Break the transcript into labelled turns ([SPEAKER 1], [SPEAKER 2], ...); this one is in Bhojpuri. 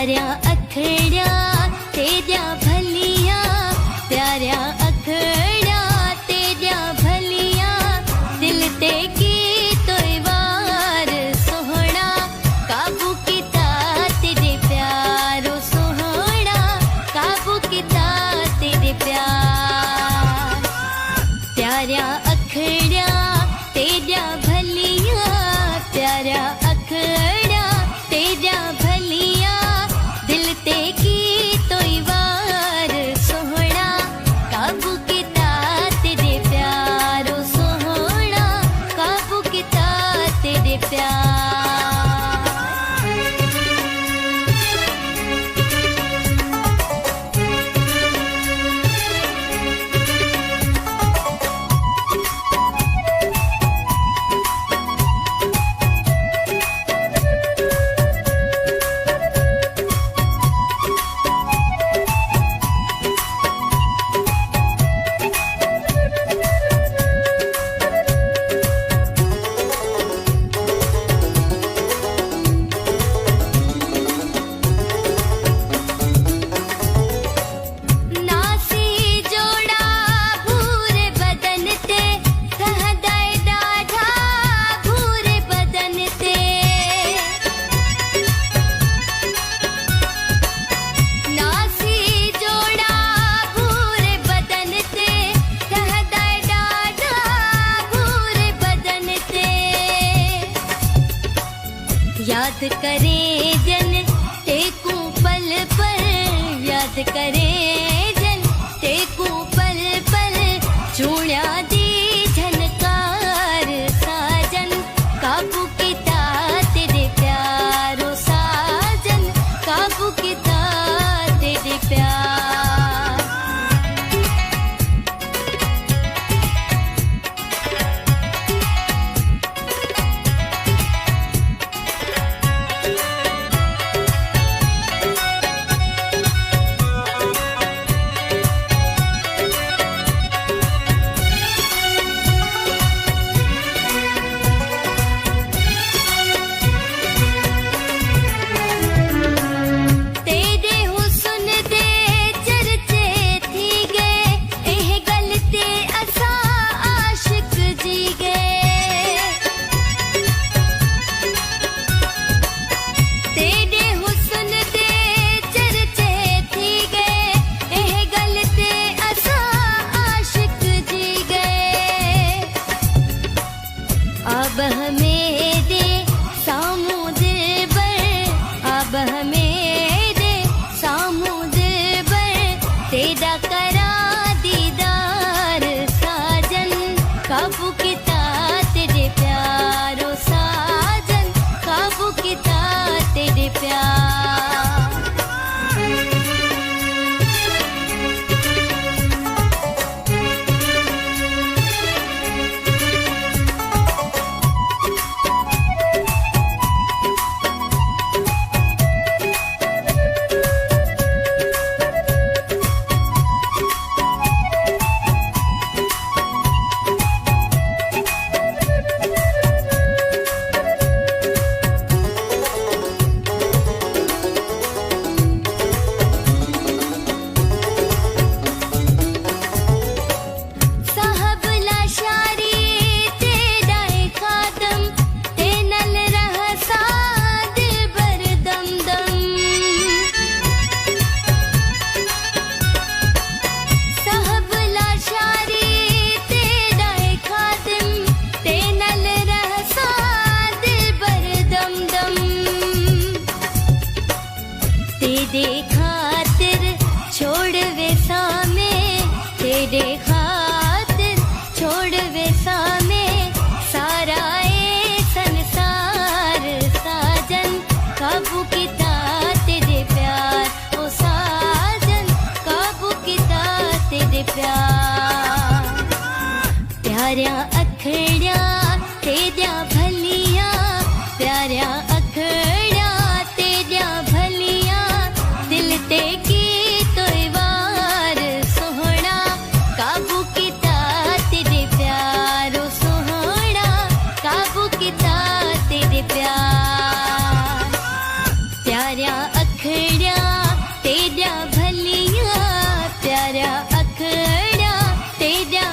[SPEAKER 1] प्यारिया अखड़िया तेरिया भलिया, प्यारिया अखड़िया तेरिया भलिया, दिल ते की तोय वार सोहना, काबू किता तेरे प्यारो सोहना, काबू किता तेरे प्यार। प्यारिया अखड़िया तेरिया भलिया, प्यारिया अखड़िया तेरिया भलिया, दिल ते की तोय वार सोहना, काबू किता तेरे प्यारो सोहना, काबू किता तेरे प्यार। याद करे जन तेकू पल पल, याद करे जन तेकू पल पल, चूड़िया दी झनकार साजन, काबू किता तेरे प्यारो साजन, काबू किता तेरे प्यार। अब हमें दे सामू दिल बर, अब हमें दे सामू दिल बर, तेरा करा दीदार साजन, काबू किता तेरे प्यारो साजन, काबू किता तेरे प्यार। तेरे खातिर छोड़ वे सामे, तेरे खातिर छोड़ वे सामे, सारा ए संसार साजन, काबू किता तेरे प्यार ओ साजन, काबू किता तेरे प्यार। प्यारिया अखड़िया तेरिया भलिया, प्यारिया अखड़िया तेरिया भलिया, दिल ते की तोय वार सोहना, काबू किता तेरे प्यारो सोहना, काबू किता तेरे प्यार। प्यारिया अखड़ा तेरा भलिया प्यारा अखड़ा तेरा